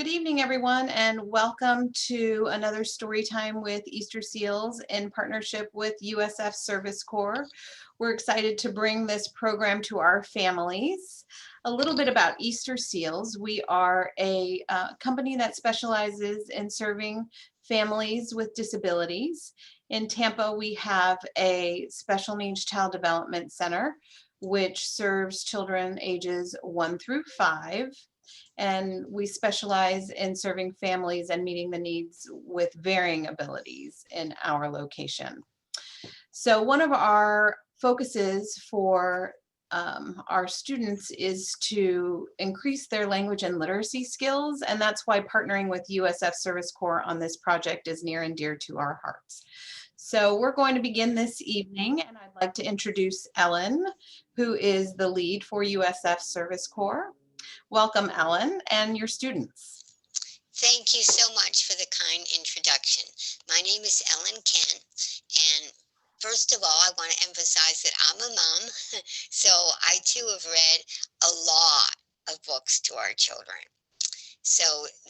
Good evening, everyone, and welcome to another story time with Easterseals in partnership with USF Service Corps. We're excited to bring this program to our families. A little bit about Easterseals. We are a company that specializes in serving families with disabilities. In Tampa, we have a special needs child development center, which serves children ages 1 through 5. And we specialize in serving families and meeting the needs with varying abilities in our location. So one of our focuses for our students is to increase their language and literacy skills, and that's why partnering with USF Service Corps on this project is near and dear to our hearts. So we're going to begin this evening, and I'd like to introduce Ellen, who is the lead for USF Service Corps. Welcome, Ellen, and your students. Thank you so much for the kind introduction. My name is Ellen Kent, and first of all, I want to emphasize that I'm a mom, so I too have read a lot of books to our children. So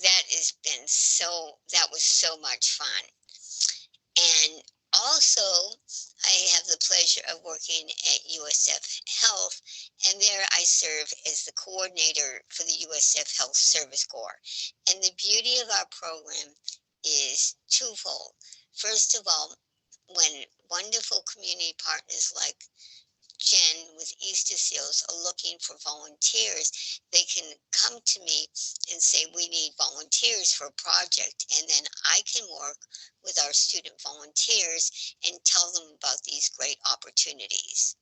that was so much fun. And also, I have the pleasure of working at USF Health, and there I serve as the coordinator for the USF Health Service Corps. And the beauty of our program is twofold. First of all, when wonderful community partners like Jen with Easterseals are looking for volunteers, they can come to me and say, we need volunteers for a project, and then I can work with our student volunteers and tell them about these great opportunities.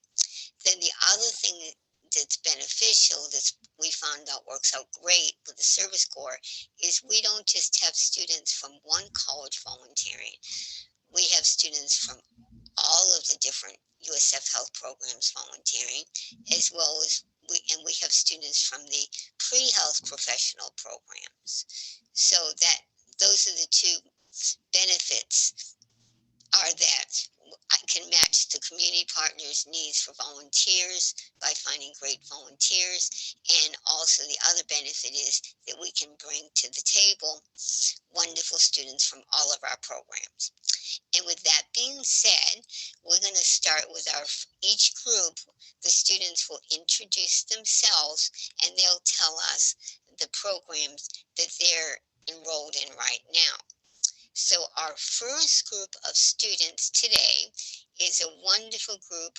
Then the other thing that's beneficial, that we found out works out great with the Service Corps, is we don't just have students from one college volunteering. We have students from all of the different USF Health programs volunteering, as well as we have students from the pre-health professional programs. So that those are the two benefits, are that I can match the community partners' needs for volunteers by finding great volunteers, and also the other benefit is that we can bring to the table wonderful students from all of our programs. And with that being said, we're going to start with each group. The students will introduce themselves, and they'll tell us the programs that they're enrolled in right now. So our first group of students today is a wonderful group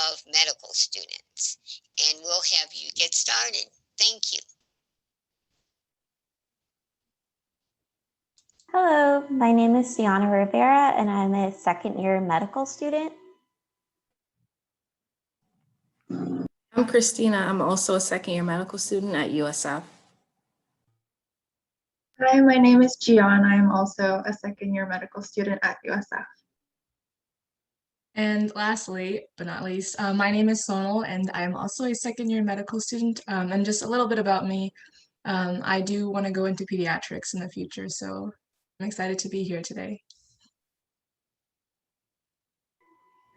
of medical students, and we'll have you get started. Thank you. Hello, my name is Sienna Rivera, and I'm a second-year medical student. I'm Christina. I'm also a second-year medical student at USF. Hi, my name is Gian. I'm also a second-year medical student at USF. And lastly, but not least, my name is Sonal, and I'm also a second-year medical student. And just a little bit about me, I do want to go into pediatrics in the future, so I'm excited to be here today.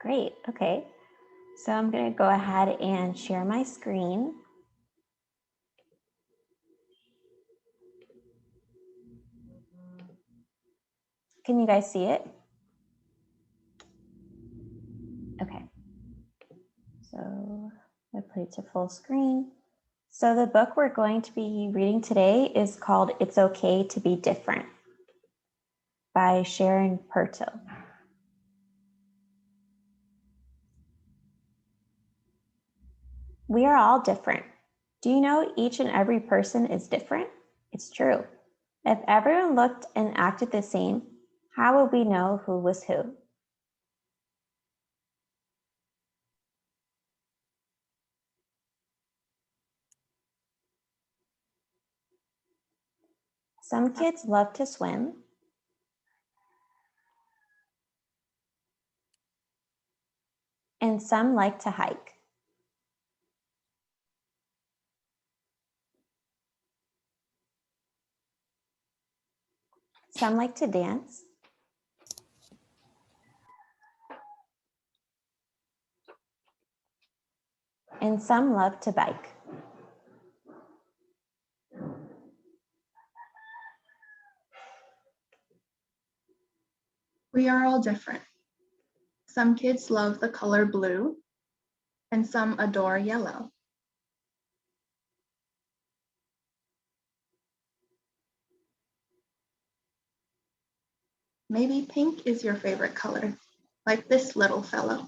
Great, okay. So I'm going to go ahead and share my screen. Can you guys see it? Okay. So I put it to full screen. So the book we're going to be reading today is called It's Okay to Be Different by Sharon Purtill. We are all different. Do you know each and every person is different? It's true. If everyone looked and acted the same, how would we know who was who? Some kids love to swim. And some like to hike. Some like to dance. And some love to bike. We are all different. Some kids love the color blue, and some adore yellow. Maybe pink is your favorite color, like this little fellow.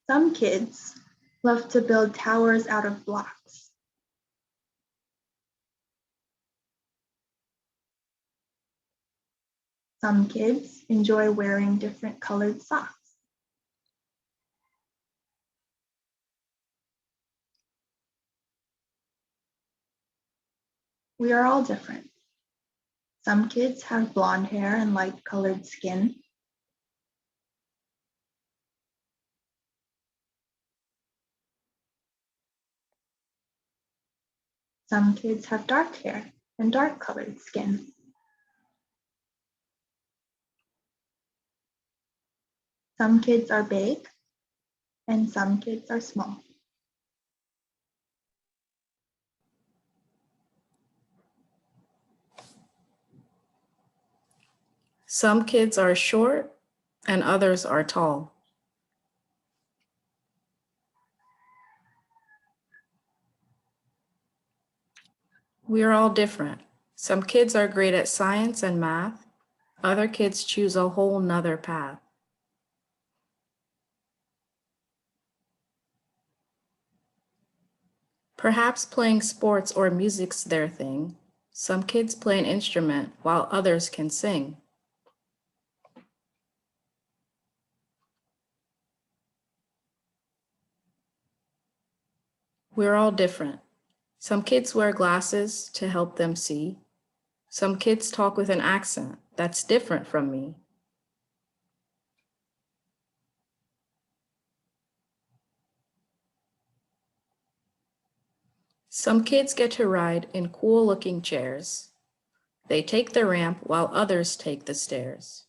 Some kids love to build towers out of blocks. Some kids enjoy wearing different colored socks. We are all different. Some kids have blonde hair and light colored skin. Some kids have dark hair and dark colored skin. Some kids are big and some kids are small. Some kids are short and others are tall. We are all different. Some kids are great at science and math. Other kids choose a whole nother path. Perhaps playing sports or music's their thing. Some kids play an instrument while others can sing. We're all different. Some kids wear glasses to help them see. Some kids talk with an accent that's different from me. Some kids get to ride in cool-looking chairs. They take the ramp while others take the stairs.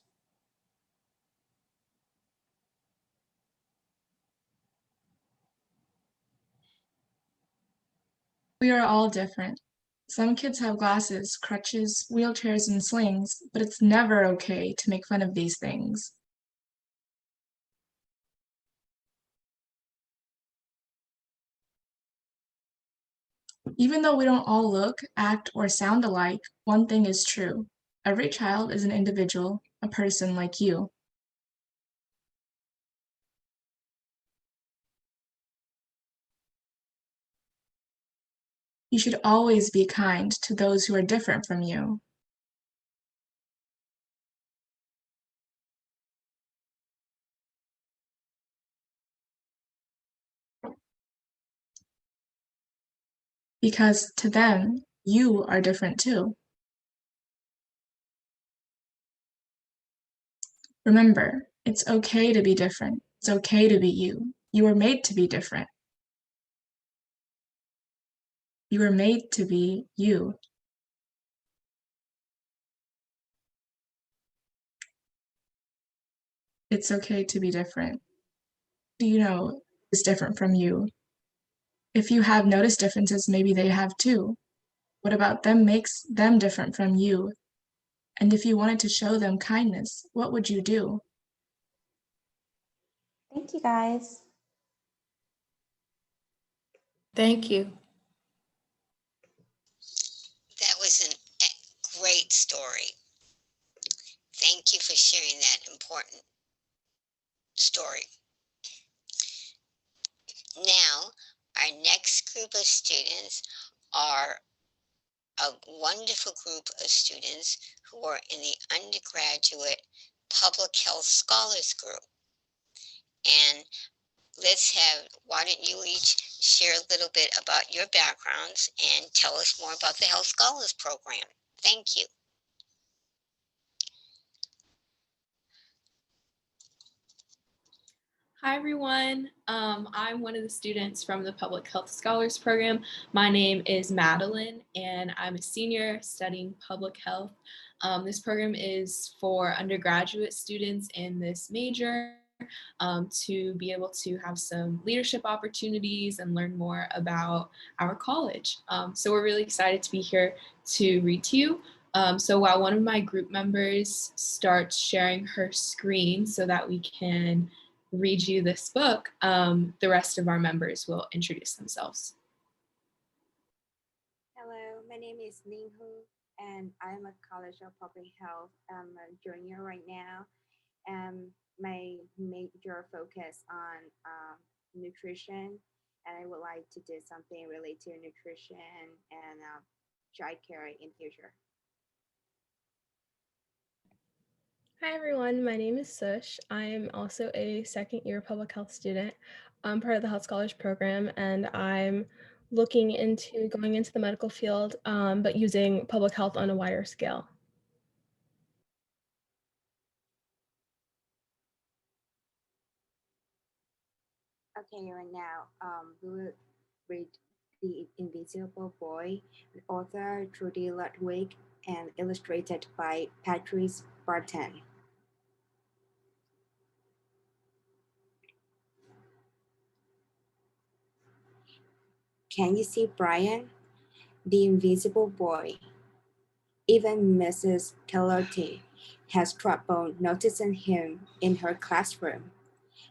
We are all different. Some kids have glasses, crutches, wheelchairs, and slings, but it's never okay to make fun of these things. Even though we don't all look, act, or sound alike, one thing is true. Every child is an individual, a person like you. You should always be kind to those who are different from you. Because to them, you are different too. Remember, it's okay to be different. It's okay to be you. You were made to be different. You were made to be you. It's okay to be different. Do you know is different from you? If you have noticed differences, maybe they have too. What about them makes them different from you? And if you wanted to show them kindness, what would you do? Thank you, guys. Thank you. That was a great story. Thank you for sharing that important story. Now, our next group of students are a wonderful group of students who are in the undergraduate public health scholars group. And why don't you each share a little bit about your backgrounds and tell us more about the Health Scholars Program. Thank you. Hi everyone, I'm one of the students from the Public Health Scholars Program. My name is Madeline and I'm a senior studying public health. This program is for undergraduate students in this major to be able to have some leadership opportunities and learn more about our college. So we're really excited to be here to read to you. So while one of my group members starts sharing her screen so that we can read you this book, the rest of our members will introduce themselves. Hello, my name is Lynea, and I'm a College of Public Health. I'm a junior right now. My major focus on nutrition, and I would like to do something related to nutrition and child care in future. Hi everyone, my name is Sush. I'm also a second year public health student. I'm part of the Health Scholars Program, and I'm looking into going into the medical field, but using public health on a wider scale. Okay, right now we will read The Invisible Boy, author Trudy Ludwig, and illustrated by Patrice Barton. Can you see Brian, the invisible boy? Even Mrs. Calotti has trouble noticing him in her classroom.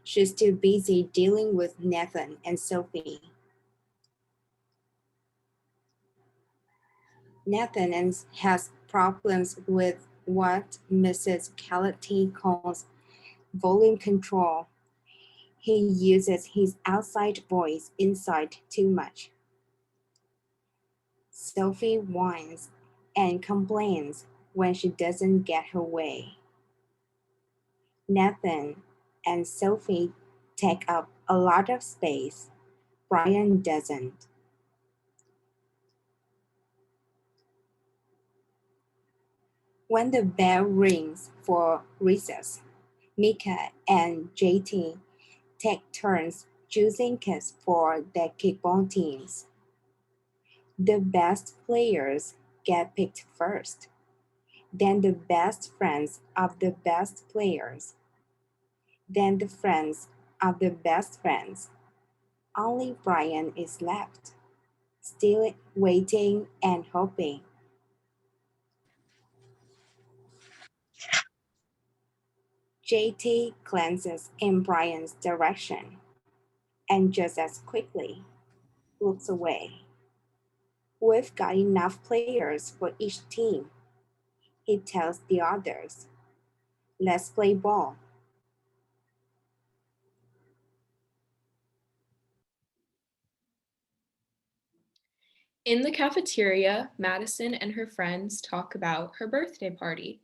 She's too busy dealing with Nathan and Sophie. Nathan has problems with what Mrs. Calotti calls volume control. He uses his outside voice inside too much. Sophie whines and complains when she doesn't get her way. Nathan and Sophie take up a lot of space. Brian doesn't. When the bell rings for recess, Mika and JT take turns choosing kids for their kickball teams. The best players get picked first, then the best friends of the best players, then the friends of the best friends. Only Brian is left, still waiting and hoping. JT glances in Brian's direction and just as quickly looks away. We've got enough players for each team, he tells the others. Let's play ball. In the cafeteria, Madison and her friends talk about her birthday party.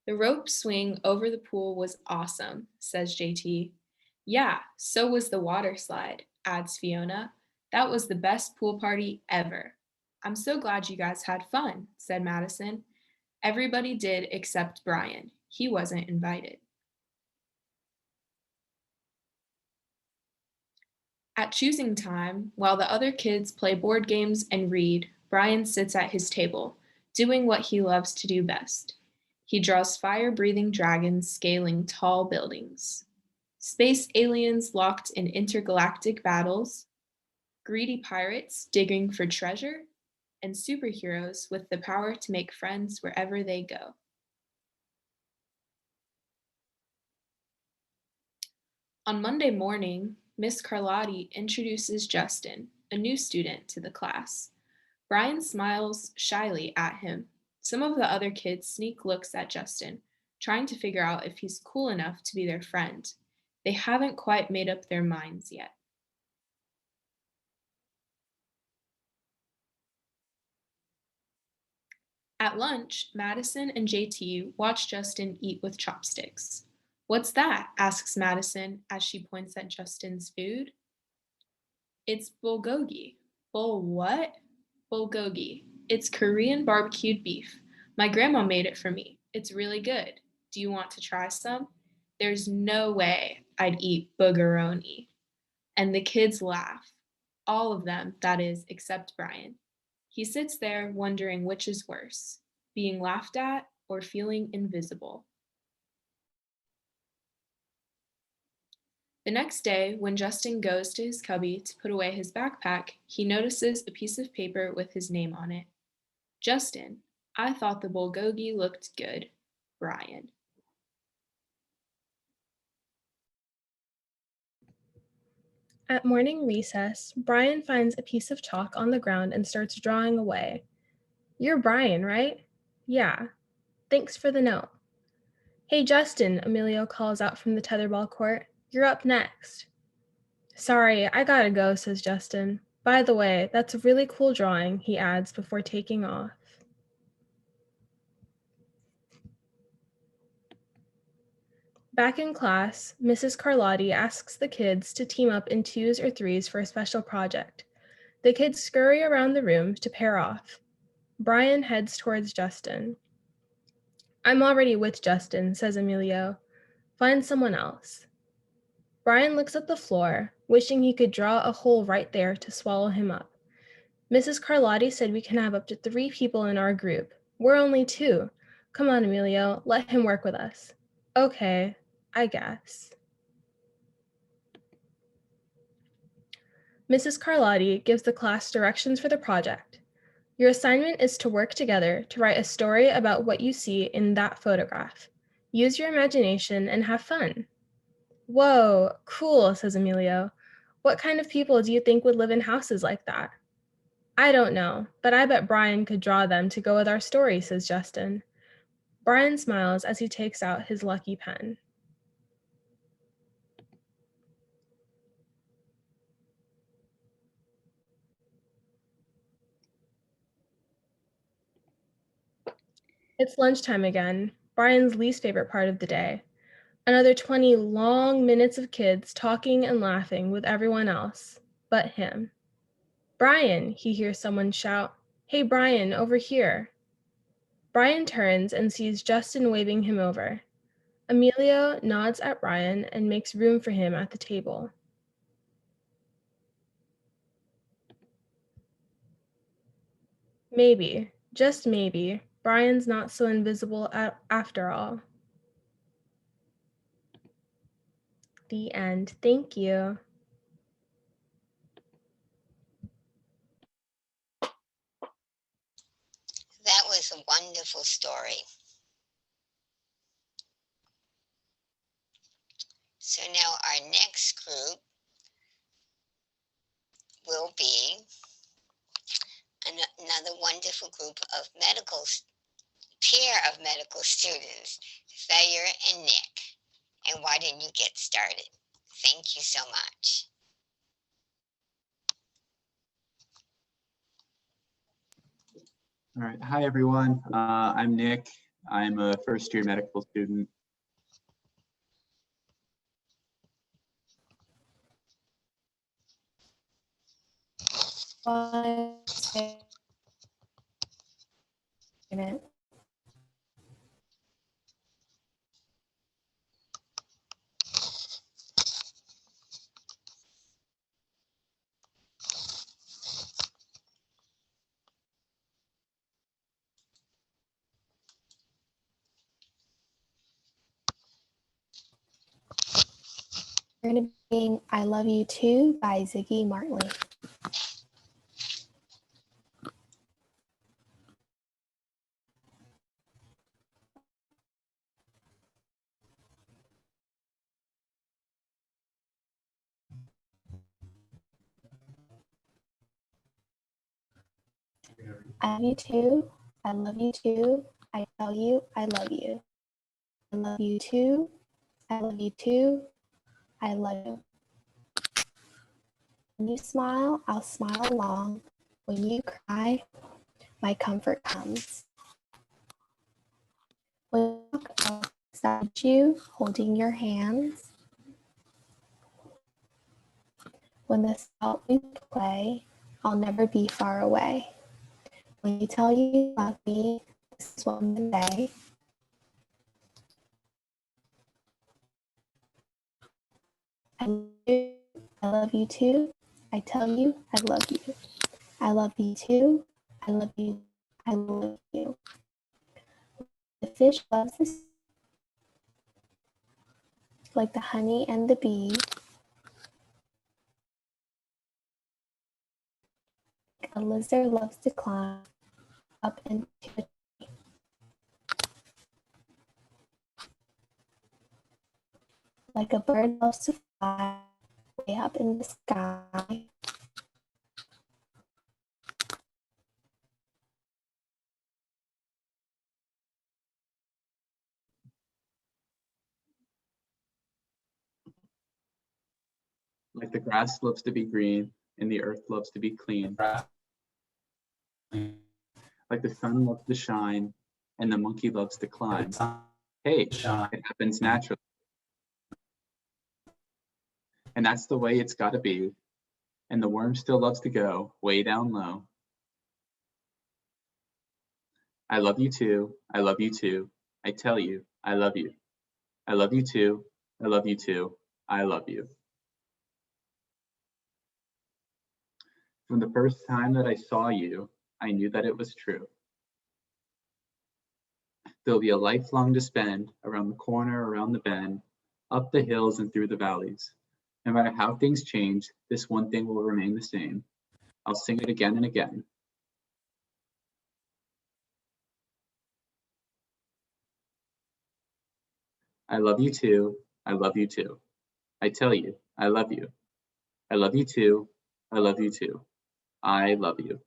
The rope swing over the pool was awesome, says JT. Yeah, so was the water slide, adds Fiona. That was the best pool party ever. I'm so glad you guys had fun, said Madison. Everybody did except Brian. He wasn't invited. At choosing time, while the other kids play board games and read, Brian sits at his table, doing what he loves to do best. He draws fire-breathing dragons scaling tall buildings, space aliens locked in intergalactic battles, greedy pirates digging for treasure, and superheroes with the power to make friends wherever they go. On Monday morning, Miss Carlotti introduces Justin, a new student, to the class. Brian smiles shyly at him. Some of the other kids sneak looks at Justin, trying to figure out if he's cool enough to be their friend. They haven't quite made up their minds yet. At lunch, Madison and JT watch Justin eat with chopsticks. What's that? Asks Madison as she points at Justin's food. It's bulgogi. Bul what? Bulgogi. It's Korean barbecued beef. My grandma made it for me. It's really good. Do you want to try some? There's no way I'd eat boogeroni. And the kids laugh. All of them, that is, except Brian. He sits there wondering which is worse, being laughed at or feeling invisible. The next day, when Justin goes to his cubby to put away his backpack, he notices a piece of paper with his name on it. Justin, I thought the bulgogi looked good. Brian. At morning recess, Brian finds a piece of chalk on the ground and starts drawing away. You're Brian, right? Yeah. Thanks for the note. Hey, Justin, Emilio calls out from the tetherball court. You're up next. Sorry, I gotta go, says Justin. By the way, that's a really cool drawing, he adds before taking off. Back in class, Mrs. Carlotti asks the kids to team up in 2s or 3s for a special project. The kids scurry around the room to pair off. Brian heads towards Justin. I'm already with Justin, says Emilio. Find someone else. Brian looks at the floor, wishing he could draw a hole right there to swallow him up. Mrs. Carlotti said we can have up to 3 people in our group. We're only 2. Come on, Emilio, let him work with us. Okay, I guess. Mrs. Carlotti gives the class directions for the project. Your assignment is to work together to write a story about what you see in that photograph. Use your imagination and have fun. Whoa, cool, says Emilio. What kind of people do you think would live in houses like that? I don't know, but I bet Brian could draw them to go with our story, says Justin. Brian smiles as he takes out his lucky pen. It's lunchtime again, Brian's least favorite part of the day. Another 20 long minutes of kids talking and laughing with everyone else, but him. Brian, he hears someone shout. Hey, Brian, over here. Brian turns and sees Justin waving him over. Emilio nods at Brian and makes room for him at the table. Maybe, just maybe, Brian's not so invisible after all. The end. Thank you. That was a wonderful story. So now our next group will be another wonderful group of pair of medical students, Thayer and Nick. And why didn't you get started? Thank you so much. All right. Hi, everyone. I'm Nick. I'm a first-year medical student. We're going to be singing I Love You Too by Ziggy Marley. I love you too. I love you too. I tell you I love you. I love you too. I love you too. I love you. When you smile, I'll smile along. When you cry, my comfort comes. When you walk, I'll beside you, holding your hands. When the salt we play, I'll never be far away. When you tell you love me, this is what I'm gonna say. I love you too. I tell you I love you. I love you too. I love you. I love you. The fish loves the sea, like the honey and the bee. A lizard loves to climb up into a tree. Like a bird loves to fly way up in the sky. Like the grass loves to be green and the earth loves to be clean. Like the sun loves to shine and the monkey loves to climb. Hey, it happens naturally. And that's the way it's got to be. And the worm still loves to go way down low. I love you too. I love you too. I tell you, I love you. I love you too. I love you too. I love you. From the first time that I saw you, I knew that it was true. There'll be a lifelong to spend around the corner, around the bend, up the hills and through the valleys. No matter how things change, this one thing will remain the same. I'll sing it again and again. I love you too. I love you too. I tell you, I love you. I love you too. I love you too. I love you.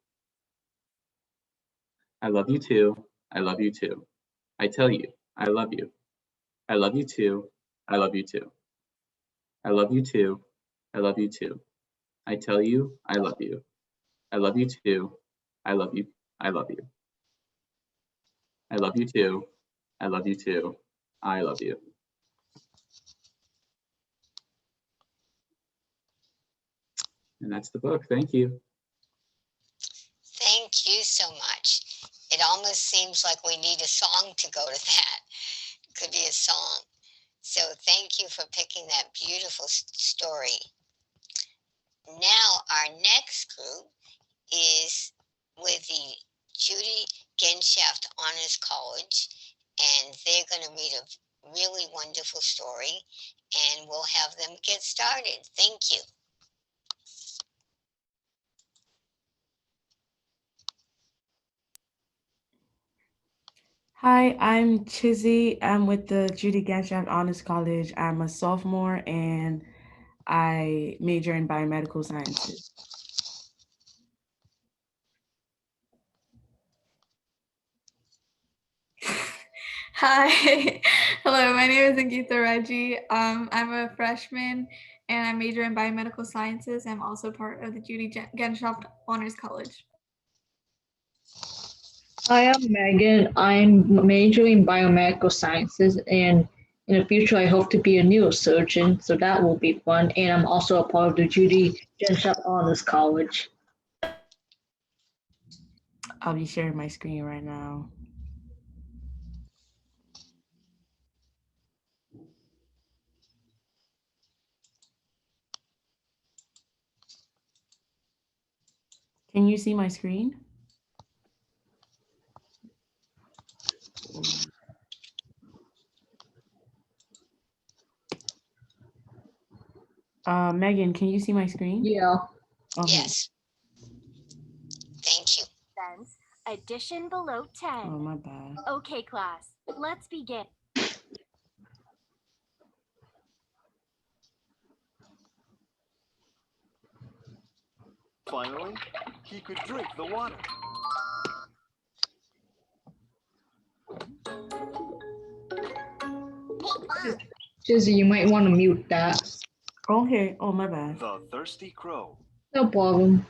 I love you too. I love you too. I tell you, I love you. I love you too. I love you too. I love you too. I love you too. I tell you, I love you. I love you too. I love you. I love you. I love you too. I love you too. I love you. And that's the book. Thank you. Thank you so much. It almost seems like we need a song to go to that. It could be a song. So thank you for picking that beautiful story. Now our next group is with the Judy Genshaft Honors College, and they're going to read a really wonderful story, and we'll have them get started. Thank you. Hi, I'm Chizzy. I'm with the Judy Genshaft Honors College. I'm a sophomore and I major in biomedical sciences. Hi, hello, my name is Angita Reggie. I'm a freshman and I major in biomedical sciences. I'm also part of the Judy Genshaft Honors College. Hi, I'm Megan. I'm majoring in biomedical sciences, and in the future, I hope to be a neurosurgeon, so that will be fun. And I'm also a part of the Judy Genshaft Honors College. I'll be sharing my screen right now. Can you see my screen? Megan, can you see my screen? Yeah. Okay. Yes. Thank you. Addition below 10. Oh, my bad. Okay, class, let's begin. Finally, he could drink the water. Chizzy, you might want to mute that. Okay. Oh, my bad. The Thirsty Crow. No problem.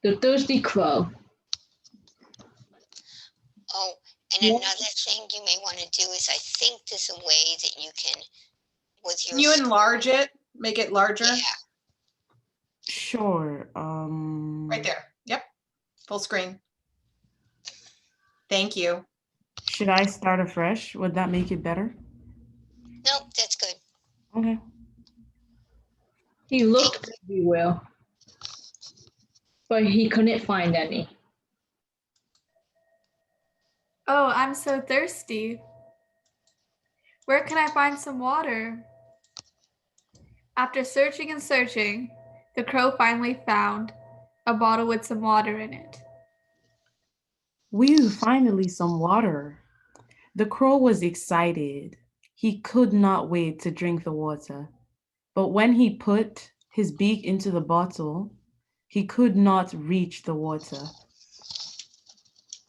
The Thirsty Crow. Oh, and another thing you may want to do is I think there's a way that you can, with your Can you enlarge it? Make it larger? Yeah. Sure. Right there. Yep. Full screen. Thank you. Should I start afresh? Would that make it better? No, that's good. Okay. He looked everywhere, but he couldn't find any. Oh, I'm so thirsty. Where can I find some water? After searching and searching, the crow finally found a bottle with some water in it. Whew, finally some water. The crow was excited. He could not wait to drink the water. But when he put his beak into the bottle, he could not reach the water.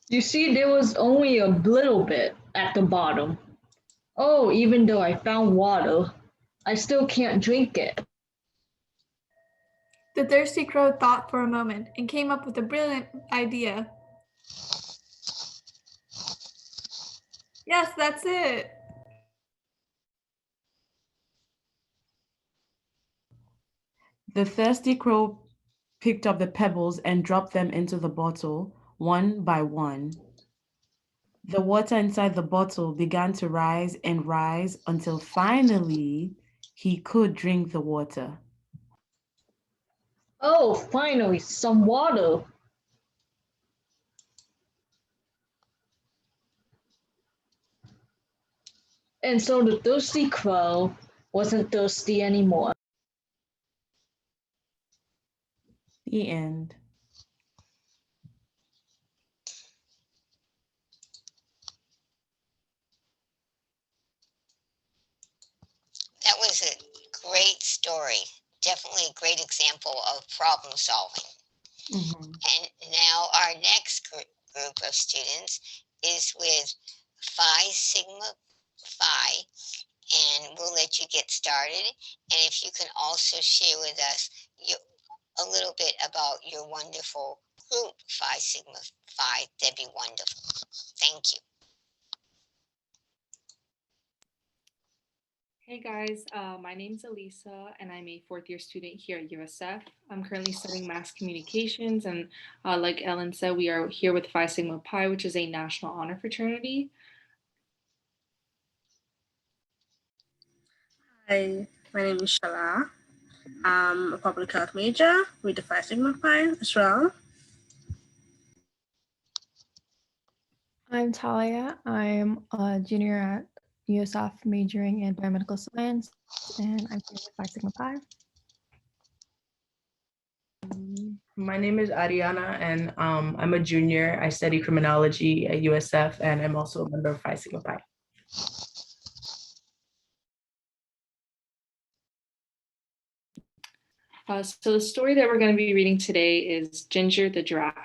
You see, there was only a little bit at the bottom. Oh, even though I found water, I still can't drink it. The thirsty crow thought for a moment and came up with a brilliant idea. Yes, that's it. The thirsty crow picked up the pebbles and dropped them into the bottle, one by one. The water inside the bottle began to rise and rise until finally he could drink the water. Oh, finally, some water. And so the thirsty crow wasn't thirsty anymore. The end. That was a great story. Definitely a great example of problem solving. And now our next group of students is with Phi Sigma Phi, and we'll let you get started. And if you can also share with us a little bit about your wonderful group, Phi Sigma Phi, that'd be wonderful. Thank you. Hey guys, my name's Elisa and I'm a fourth year student here at USF. I'm currently studying mass communications and like Ellen said, we are here with Phi Sigma Pi, which is a national honor fraternity. Hi, my name is Shala. I'm a public health major with the Phi Sigma Pi as well. I'm Talia. I'm a junior at USF majoring in biomedical science, and I'm here with Phi Sigma Pi. My name is Ariana, and I'm a junior. I study criminology at USF, and I'm also a member of Phi Sigma Pi. So the story that we're going to be reading today is Ginger the Giraffe.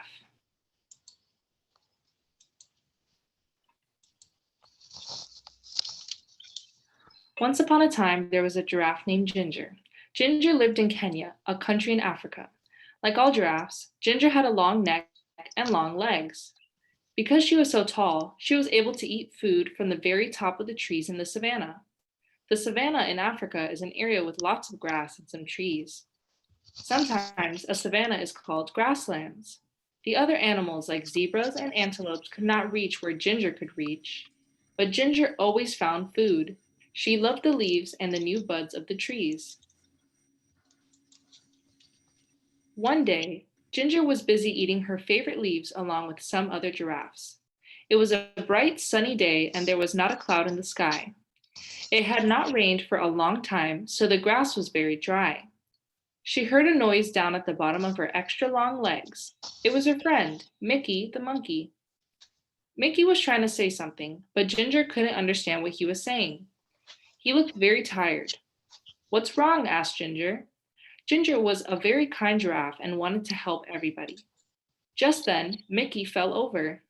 Once upon a time, there was a giraffe named Ginger. Ginger lived in Kenya, a country in Africa. Like all giraffes, Ginger had a long neck and long legs. Because she was so tall, she was able to eat food from the very top of the trees in the savannah. The savannah in Africa is an area with lots of grass and some trees. Sometimes a savannah is called grasslands. The other animals like zebras and antelopes could not reach where Ginger could reach. But Ginger always found food. She loved the leaves and the new buds of the trees. One day, Ginger was busy eating her favorite leaves along with some other giraffes. It was a bright, sunny day and there was not a cloud in the sky. It had not rained for a long time, so the grass was very dry. She heard a noise down at the bottom of her extra long legs. It was her friend, Mickey the monkey. Mickey was trying to say something, but Ginger couldn't understand what he was saying. He looked very tired. "What's wrong?" asked Ginger. Ginger was a very kind giraffe and wanted to help everybody. Just then, Mickey fell over.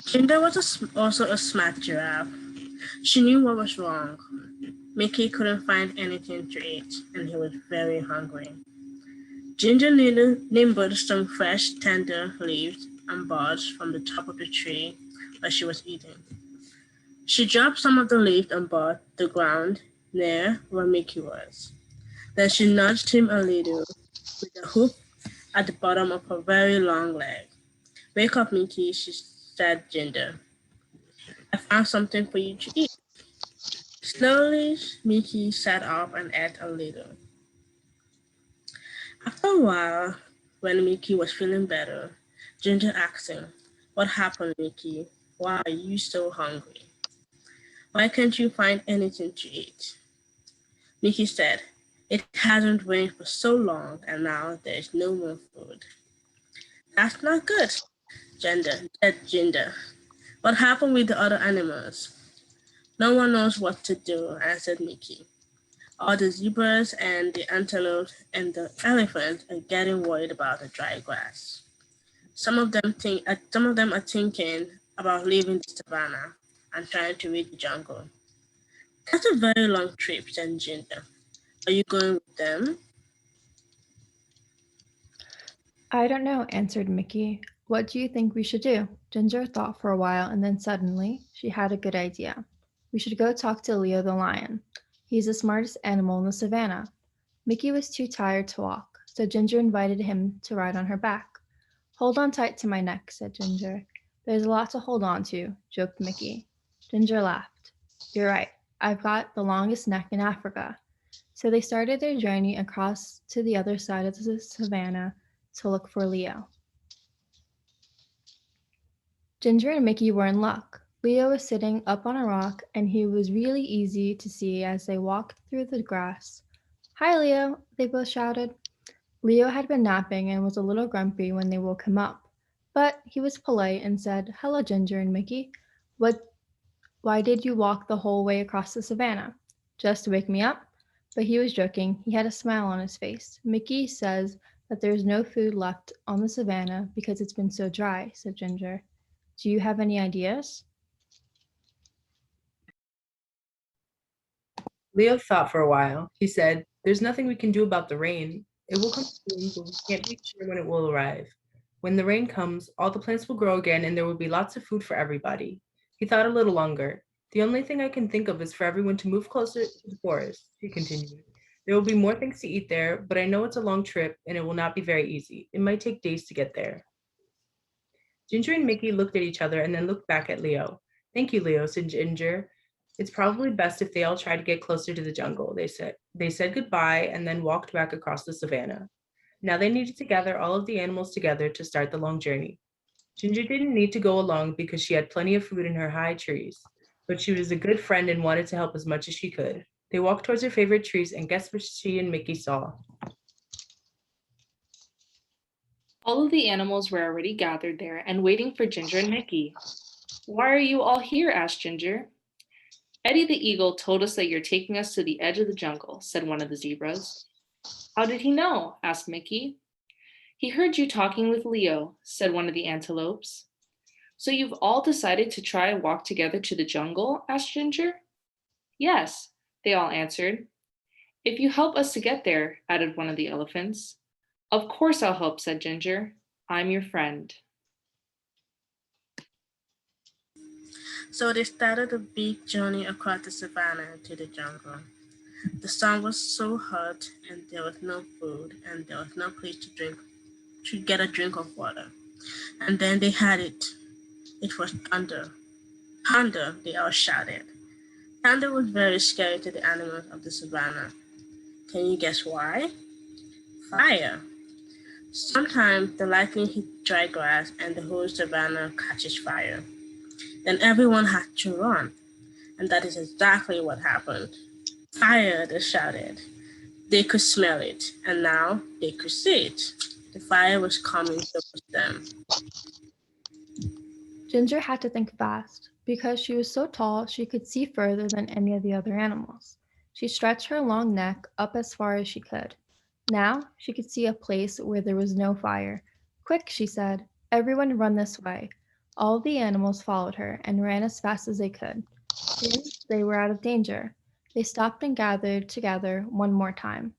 Ginger was also a smart giraffe. She knew what was wrong. Mickey couldn't find anything to eat, and he was very hungry. Ginger nibbled some fresh, tender leaves and buds from the top of the tree while she was eating. She dropped some of the leaves and bud to the ground near where Mickey was. Then she nudged him a little with a hook at the bottom of her very long leg. "Wake up, Mickey," she said, "Ginger. I found something for you to eat." Slowly, Mickey sat up and ate a little. After a while, when Mickey was feeling better, Ginger asked him, "What happened, Mickey? Why are you so hungry? Why can't you find anything to eat?" Mickey said, It hasn't rained for so long, and now there's no more food. That's not good, Ginger. What happened with the other animals? No one knows what to do, answered Mickey. All the zebras and the antelopes and the elephants are getting worried about the dry grass. Some of them are thinking about leaving the savannah and trying to reach the jungle. That's a very long trip, said Ginger. Are you going with them? I don't know, answered Mickey. What do you think we should do? Ginger thought for a while, and then suddenly she had a good idea. We should go talk to Leo the lion. He's the smartest animal in the savannah. Mickey was too tired to walk, so Ginger invited him to ride on her back. Hold on tight to my neck, said Ginger. There's a lot to hold on to, joked Mickey. Ginger laughed. You're right. I've got the longest neck in Africa. So they started their journey across to the other side of the savannah to look for Leo. Ginger and Mickey were in luck. Leo was sitting up on a rock, and he was really easy to see as they walked through the grass. Hi, Leo, they both shouted. Leo had been napping and was a little grumpy when they woke him up, but he was polite and said, Hello, Ginger and Mickey. Why did you walk the whole way across the savannah? Just to wake me up? But he was joking. He had a smile on his face. Mickey says that there's no food left on the savannah because it's been so dry, said Ginger. Do you have any ideas? Leo thought for a while. He said, There's nothing we can do about the rain. It will come soon, but we can't be sure when it will arrive. When the rain comes, all the plants will grow again and there will be lots of food for everybody. He thought a little longer. The only thing I can think of is for everyone to move closer to the forest, he continued. There will be more things to eat there, but I know it's a long trip and it will not be very easy. It might take days to get there. Ginger and Mickey looked at each other and then looked back at Leo. Thank you, Leo, said Ginger. It's probably best if they all try to get closer to the jungle, they said. They said goodbye and then walked back across the savannah. Now they needed to gather all of the animals together to start the long journey. Ginger didn't need to go along because she had plenty of food in her high trees, but she was a good friend and wanted to help as much as she could. They walked towards her favorite trees, and guess what she and Mickey saw? All of the animals were already gathered there and waiting for Ginger and Mickey. Why are you all here? Asked Ginger. Eddie the Eagle told us that you're taking us to the edge of the jungle, said one of the zebras. How did he know? Asked Mickey. He heard you talking with Leo, said one of the antelopes. So you've all decided to try and walk together to the jungle? Asked Ginger. Yes, they all answered. If you help us to get there, added one of the elephants. Of course I'll help, said Ginger. I'm your friend. So they started a big journey across the savannah to the jungle. The sun was so hot, and there was no food, and there was no place to get a drink of water. And then they had it. It was thunder. Thunder, they all shouted. Thunder was very scary to the animals of the savannah. Can you guess why? Fire. Sometimes the lightning hit dry grass and the whole savannah catches fire. Then everyone had to run. And that is exactly what happened. Fire, they shouted. They could smell it, and now they could see it. The fire was coming towards them. Ginger had to think fast. Because she was so tall, she could see further than any of the other animals. She stretched her long neck up as far as she could. Now she could see a place where there was no fire. Quick, she said. Everyone run this way. All of the animals followed her and ran as fast as they could. Soon they were out of danger. They stopped and gathered together one more time.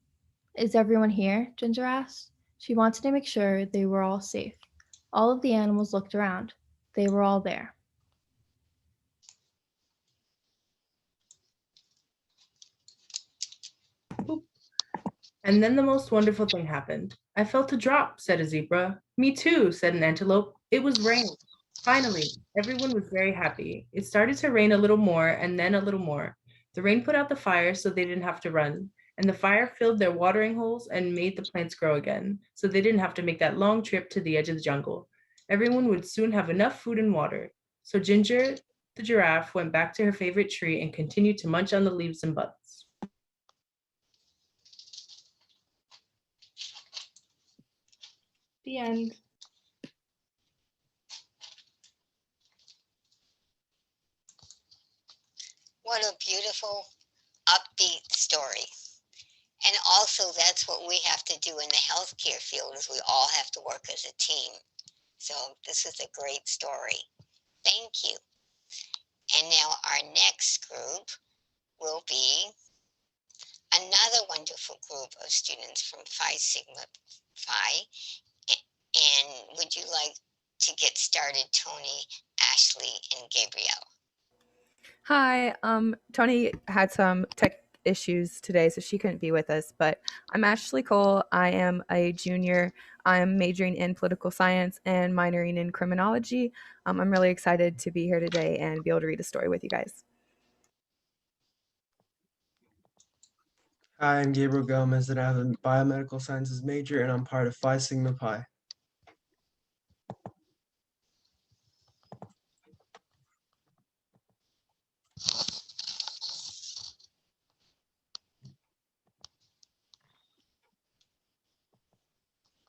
Is everyone here? Ginger asked. She wanted to make sure they were all safe. All of the animals looked around. They were all there. And then the most wonderful thing happened. I felt a drop, said a zebra. Me too, said an antelope. It was rain. Finally, everyone was very happy. It started to rain a little more and then a little more. The rain put out the fire so they didn't have to run. And the fire filled their watering holes and made the plants grow again, so they didn't have to make that long trip to the edge of the jungle. Everyone would soon have enough food and water. So Ginger, the giraffe, went back to her favorite tree and continued to munch on the leaves and buds. The end. What a beautiful, upbeat story. And also that's what we have to do in the healthcare field is we all have to work as a team. So this is a great story. Thank you. And now our next group will be another wonderful group of students from Phi Sigma Phi. And would you like to get started, Tony, Ashley, and Gabrielle? Hi, Tony had some tech issues today, so she couldn't be with us, but I'm Ashley Cole. I am a junior. I'm majoring in political science and minoring in criminology. I'm really excited to be here today and be able to read a story with you guys. Hi, I'm Gabriel Gomez, and I have a biomedical sciences major, and I'm part of Phi Sigma Pi.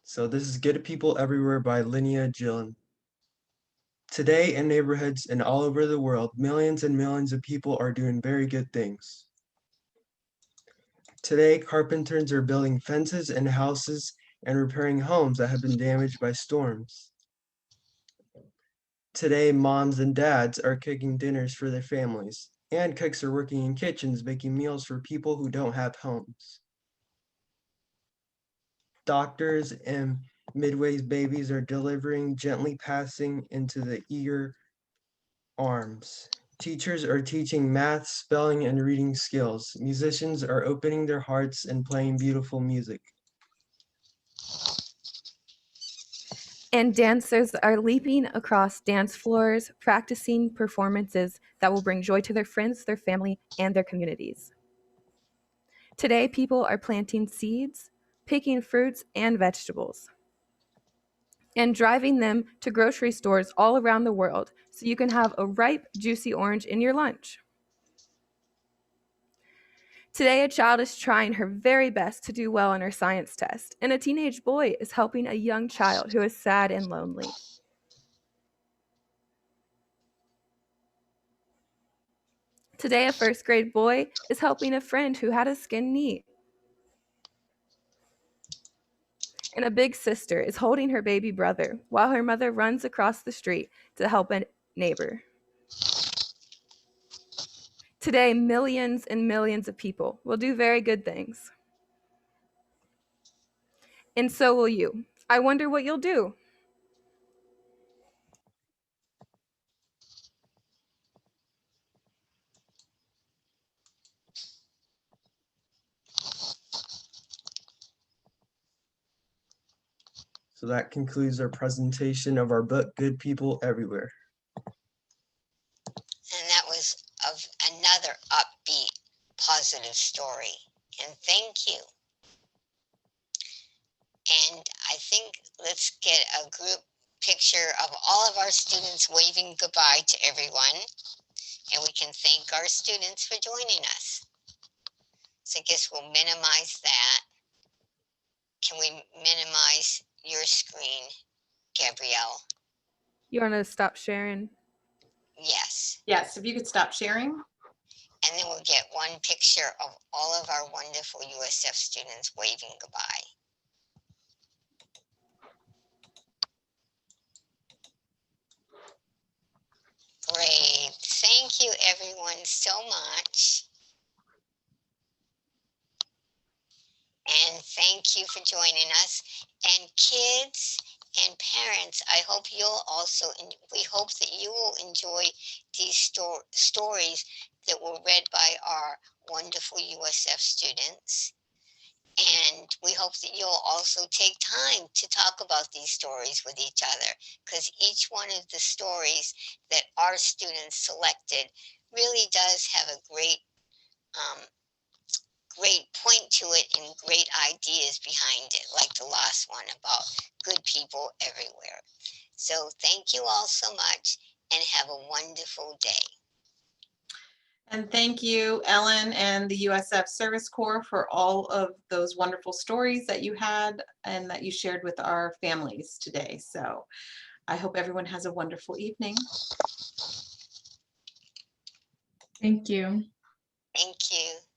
So this is Good People Everywhere by Lynea Gillen. Today in neighborhoods and all over the world, millions and millions of people are doing very good things. Today, carpenters are building fences and houses and repairing homes that have been damaged by storms. Today, moms and dads are cooking dinners for their families, and cooks are working in kitchens making meals for people who don't have homes. Doctors and midways babies are delivering, gently passing into the eager arms. Teachers are teaching math, spelling, and reading skills. Musicians are opening their hearts and playing beautiful music. And dancers are leaping across dance floors, practicing performances that will bring joy to their friends, their family, and their communities. Today, people are planting seeds, picking fruits and vegetables, and driving them to grocery stores all around the world so you can have a ripe, juicy orange in your lunch. Today, a child is trying her very best to do well on her science test, and a teenage boy is helping a young child who is sad and lonely. Today, a first grade boy is helping a friend who had a skinned knee. And a big sister is holding her baby brother while her mother runs across the street to help a neighbor. Today, millions and millions of people will do very good things. And so will you. I wonder what you'll do. So that concludes our presentation of our book, Good People Everywhere. And that was of another upbeat, positive story. And thank you. And I think let's get a group picture of all of our students waving goodbye to everyone. And we can thank our students for joining us. So I guess we'll minimize that. Can we minimize your screen, Gabrielle? You want to stop sharing? Yes. Yes, if you could stop sharing. And then we'll get one picture of all of our wonderful USF students waving goodbye. Great. Thank you, everyone, so much. And thank you for joining us. And kids and parents, I hope you'll also, we hope that you will enjoy these stories that were read by our wonderful USF students. And we hope that you'll also take time to talk about these stories with each other, because each one of the stories that our students selected really does have a great point to it and great ideas behind it, like the last one about good people everywhere. So thank you all so much and have a wonderful day. And thank you, Ellen and the USF Service Corps, for all of those wonderful stories that you had and that you shared with our families today. So I hope everyone has a wonderful evening. Thank you. Thank you.